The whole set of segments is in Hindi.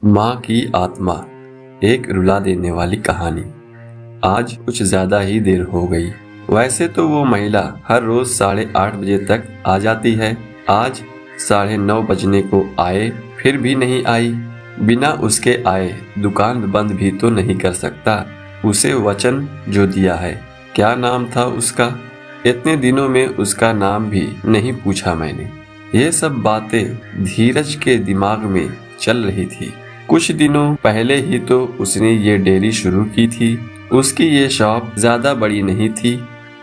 माँ की आत्मा, एक रुला देने वाली कहानी। आज कुछ ज्यादा ही देर हो गई। वैसे तो वो महिला हर रोज 8:30 बजे तक आ जाती है। आज 9:30 बजने को आए फिर भी नहीं आई। बिना उसके आए दुकान बंद भी तो नहीं कर सकता। उसे वचन जो दिया है, क्या नाम था उसका? इतने दिनों में उसका नाम भी नहीं पूछा मैंने। ये सब बातें धीरज के दिमाग में चल रही थी। कुछ दिनों पहले ही तो उसने ये डेयरी शुरू की थी। उसकी ये शॉप ज्यादा बड़ी नहीं थी,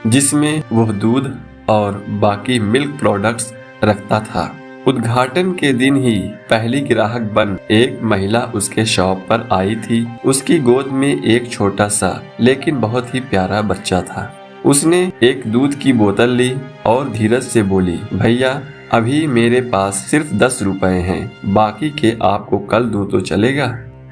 जिसमें वह दूध और बाकी मिल्क प्रोडक्ट्स रखता था। उद्घाटन के दिन ही पहली ग्राहक बन एक महिला उसके शॉप पर आई थी। उसकी गोद में एक छोटा सा लेकिन बहुत ही प्यारा बच्चा था। उसने एक दूध की बोतल ली और धीरज से बोली, भैया अभी मेरे पास सिर्फ 10 रुपए हैं, बाकी के आपको कल दूं तो चलेगा?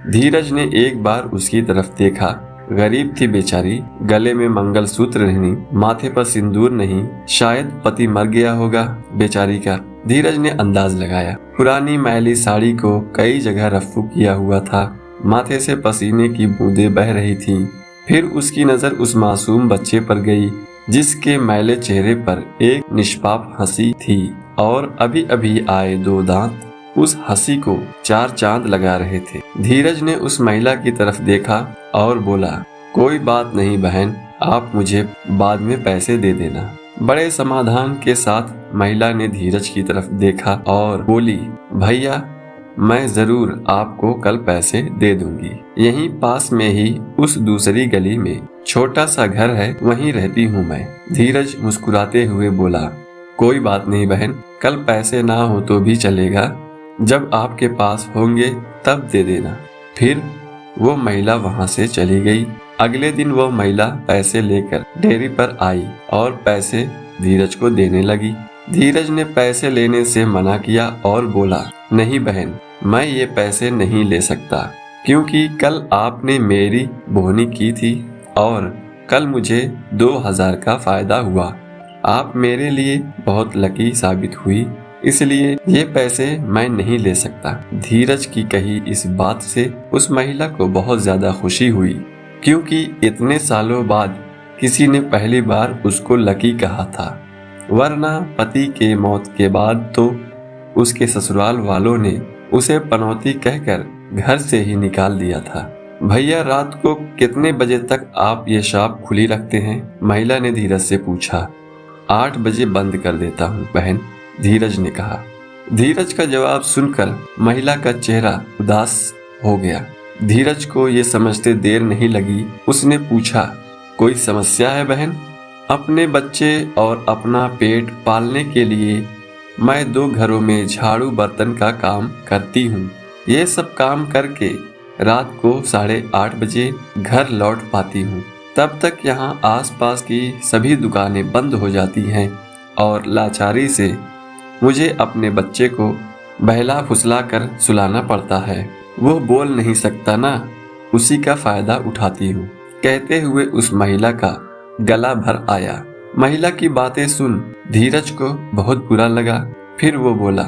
धीरज ने एक बार उसकी तरफ देखा। गरीब थी बेचारी, गले में मंगलसूत्र नहीं, माथे पर सिंदूर नहीं, शायद पति मर गया होगा बेचारी का। धीरज ने अंदाज लगाया। पुरानी मैली साड़ी को कई जगह रफ्फू किया हुआ था, माथे से पसीने की बूंदें बह रही थीं। फिर उसकी नजर उस मासूम बच्चे पर गई, जिसके मैले चेहरे पर एक निष्पाप हंसी थी और अभी अभी आए 2 दांत उस हंसी को 4 चांद लगा रहे थे। धीरज ने उस महिला की तरफ देखा और बोला, कोई बात नहीं बहन, आप मुझे बाद में पैसे दे देना। बड़े समाधान के साथ महिला ने धीरज की तरफ देखा और बोली, भैया मैं जरूर आपको कल पैसे दे दूंगी। यहीं पास में ही उस दूसरी गली में छोटा सा घर है, वहीं रहती हूँ मैं। धीरज मुस्कुराते हुए बोला, कोई बात नहीं बहन, कल पैसे ना हो तो भी चलेगा, जब आपके पास होंगे तब दे देना। फिर वो महिला वहाँ से चली गई। अगले दिन वो महिला पैसे लेकर डेयरी पर आई और पैसे धीरज को देने लगी। धीरज ने पैसे लेने से मना किया और बोला, नहीं बहन, मैं ये पैसे नहीं ले सकता, क्योंकि कल आपने मेरी बोहनी की थी और कल मुझे 2000 का फायदा हुआ। आप मेरे लिए बहुत लकी साबित हुई, इसलिए ये पैसे मैं नहीं ले सकता। धीरज की कही इस बात से उस महिला को बहुत ज्यादा खुशी हुई, क्योंकि इतने सालों बाद किसी ने पहली बार उसको लकी कहा था, वरना पति के मौत के बाद तो उसके ससुराल वालों ने उसे पनौती कहकर घर से ही निकाल दिया था। भैया रात को कितने बजे तक आप ये शॉप खुली रखते हैं? महिला ने धीरज से पूछा। 8 बजे बंद कर देता हूँ बहन, धीरज ने कहा। धीरज का जवाब सुनकर महिला का चेहरा उदास हो गया। धीरज को ये समझते देर नहीं लगी। उसने पूछा, कोई समस्या है बहन? अपने बच्चे और अपना पेट पालने के लिए मैं 2 घरों में झाड़ू बर्तन का काम करती हूँ। ये सब काम करके रात को 8:30 बजे घर लौट पाती हूँ। तब तक यहाँ आसपास की सभी दुकानें बंद हो जाती हैं और लाचारी से मुझे अपने बच्चे को बहला फुसला कर सुलाना पड़ता है। वो बोल नहीं सकता ना, उसी का फायदा उठाती हूँ। कहते हुए उस महिला का गला भर आया। महिला की बातें सुन धीरज को बहुत बुरा लगा। फिर वो बोला,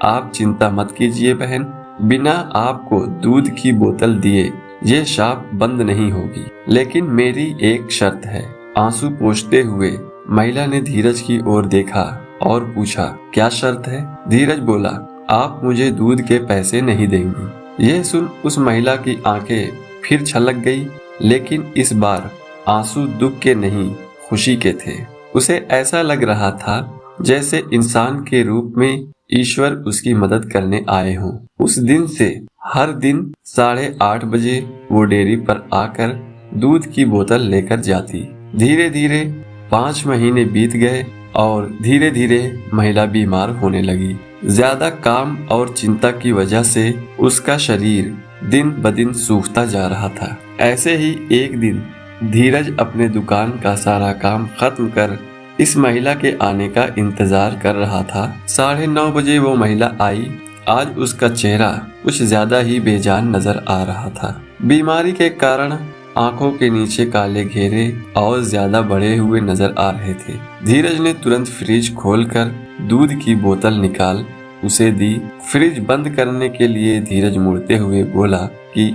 आप चिंता मत कीजिए बहन, बिना आपको दूध की बोतल दिए ये शॉप बंद नहीं होगी, लेकिन मेरी एक शर्त है। आंसू पोंछते हुए महिला ने धीरज की ओर देखा और पूछा, क्या शर्त है? धीरज बोला, आप मुझे दूध के पैसे नहीं देंगी। यह सुन उस महिला की आंखें फिर छलक गई, लेकिन इस बार आंसू दुख के नहीं खुशी के थे। उसे ऐसा लग रहा था जैसे इंसान के रूप में ईश्वर उसकी मदद करने आए हों। उस दिन से हर दिन 8:30 बजे वो डेयरी पर आकर दूध की बोतल लेकर जाती। धीरे धीरे 5 महीने बीत गए और धीरे धीरे महिला बीमार होने लगी। ज्यादा काम और चिंता की वजह से उसका शरीर दिन ब दिन सूखता जा रहा था। ऐसे ही एक दिन धीरज अपने दुकान का सारा काम खत्म कर इस महिला के आने का इंतजार कर रहा था। 9:30 बजे वो महिला आई। आज उसका चेहरा कुछ ज्यादा ही बेजान नजर आ रहा था। बीमारी के कारण आंखों के नीचे काले घेरे और ज्यादा बढ़े हुए नजर आ रहे थे। धीरज ने तुरंत फ्रिज खोलकर दूध की बोतल निकाल उसे दी। फ्रिज बंद करने के लिए धीरज मुड़ते हुए बोला कि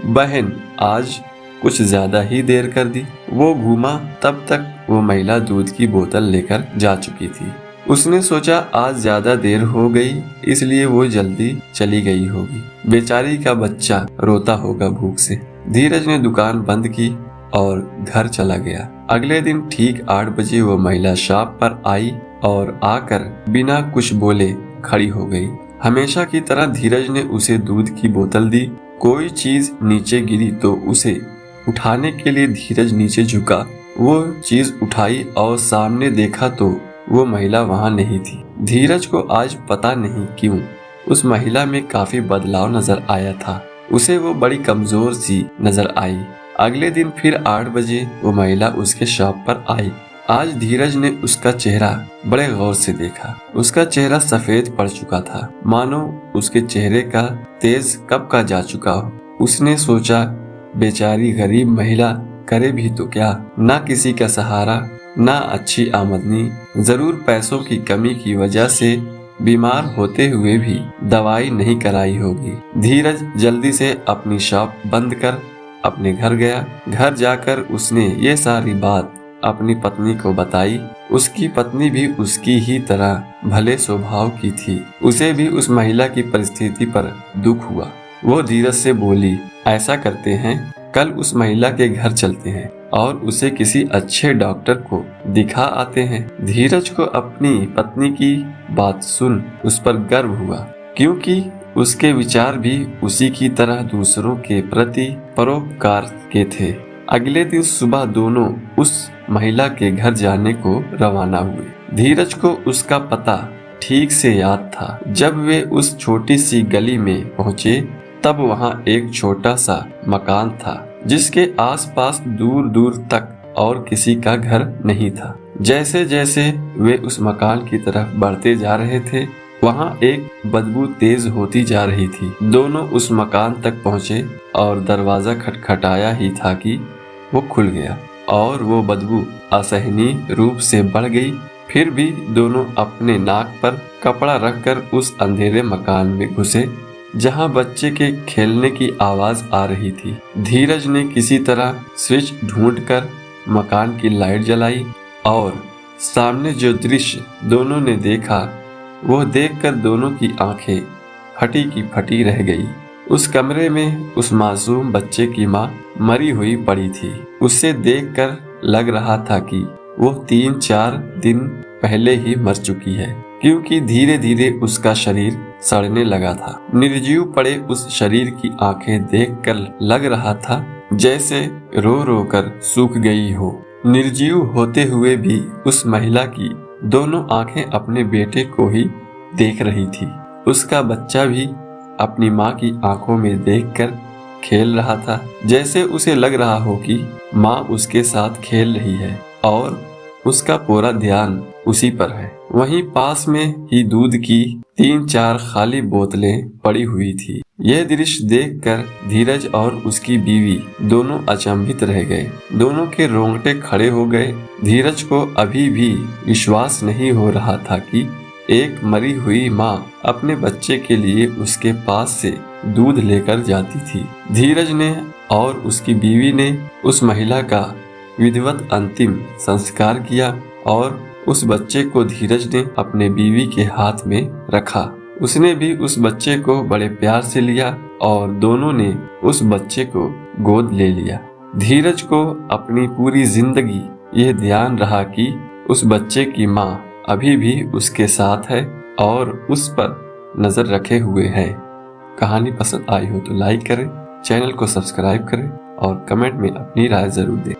बहन आज कुछ ज्यादा ही देर कर दी। वो घूमा, तब तक वो महिला दूध की बोतल लेकर जा चुकी थी। उसने सोचा आज ज्यादा देर हो गई, इसलिए वो जल्दी चली गई होगी। बेचारी का बच्चा रोता होगा भूख से। धीरज ने दुकान बंद की और घर चला गया। अगले दिन ठीक 8 बजे वो महिला शॉप पर आई और आकर बिना कुछ बोले खड़ी हो गई। हमेशा की तरह धीरज ने उसे दूध की बोतल दी। कोई चीज नीचे गिरी तो उसे उठाने के लिए धीरज नीचे झुका। वो चीज उठाई और सामने देखा तो वो महिला वहां नहीं थी। धीरज को आज पता नहीं क्यों उस महिला में काफी बदलाव नजर आया था। उसे वो बड़ी कमजोर सी नजर आई। अगले दिन फिर 8 बजे वो महिला उसके शॉप पर आई। आज धीरज ने उसका चेहरा बड़े गौर से देखा। उसका चेहरा सफेद पड़ चुका था, मानो उसके चेहरे का तेज कब का जा चुका हो। उसने सोचा बेचारी गरीब महिला करे भी तो क्या, ना किसी का सहारा, ना अच्छी आमदनी, जरूर पैसों की कमी की वजह से बीमार होते हुए भी दवाई नहीं कराई होगी। धीरज जल्दी से अपनी शॉप बंद कर अपने घर गया। घर जाकर उसने ये सारी बात अपनी पत्नी को बताई। उसकी पत्नी भी उसकी ही तरह भले स्वभाव की थी। उसे भी उस महिला की परिस्थिति पर दुख हुआ। वो धीरज से बोली, ऐसा करते हैं, कल उस महिला के घर चलते हैं और उसे किसी अच्छे डॉक्टर को दिखा आते हैं। धीरज को अपनी पत्नी की बात सुन उस पर गर्व हुआ, क्योंकि उसके विचार भी उसी की तरह दूसरों के प्रति परोपकार के थे। अगले दिन सुबह दोनों उस महिला के घर जाने को रवाना हुए। धीरज को उसका पता ठीक से याद था। जब वे उस छोटी सी गली में पहुंचे तब वहां एक छोटा सा मकान था, जिसके आसपास दूर दूर तक और किसी का घर नहीं था। जैसे जैसे वे उस मकान की तरफ बढ़ते जा रहे थे, वहां एक बदबू तेज होती जा रही थी। दोनों उस मकान तक पहुंचे और दरवाजा खटखटाया ही था कि वो खुल गया और वो बदबू असहनीय रूप से बढ़ गई। फिर भी दोनों अपने नाक पर कपड़ा रखकर उस अंधेरे मकान में घुसे, जहां बच्चे के खेलने की आवाज आ रही थी। धीरज ने किसी तरह स्विच ढूंढकर मकान की लाइट जलाई और सामने जो दृश्य दोनों ने देखा, वो देखकर दोनों की आंखें फटी की फटी रह गई। उस कमरे में उस मासूम बच्चे की माँ मरी हुई पड़ी थी। उसे देखकर लग रहा था कि वो 3-4 दिन पहले ही मर चुकी है, क्योंकि धीरे धीरे उसका शरीर सड़ने लगा था। निर्जीव पड़े उस शरीर की आंखें देखकर लग रहा था जैसे रो रो कर सूख गई हो। निर्जीव होते हुए भी उस महिला की दोनों आंखें अपने बेटे को ही देख रही थी। उसका बच्चा भी अपनी माँ की आंखों में देखकर खेल रहा था, जैसे उसे लग रहा हो कि माँ उसके साथ खेल रही है और उसका पूरा ध्यान उसी पर है। वहीं पास में ही दूध की 3-4 खाली बोतलें पड़ी हुई थी। यह दृश्य देखकर धीरज और उसकी बीवी दोनों अचंभित रह गए। दोनों के रोंगटे खड़े हो गए। धीरज को अभी भी विश्वास नहीं हो रहा था कि एक मरी हुई माँ अपने बच्चे के लिए उसके पास से दूध लेकर जाती थी। धीरज ने और उसकी बीवी ने उस महिला का विधिवत अंतिम संस्कार किया और उस बच्चे को धीरज ने अपने बीवी के हाथ में रखा। उसने भी उस बच्चे को बड़े प्यार से लिया और दोनों ने उस बच्चे को गोद ले लिया। धीरज को अपनी पूरी जिंदगी यह ध्यान रहा कि उस बच्चे की माँ अभी भी उसके साथ है और उस पर नजर रखे हुए है। कहानी पसंद आई हो तो लाइक करें, चैनल को सब्सक्राइब करें और कमेंट में अपनी राय जरूर दें।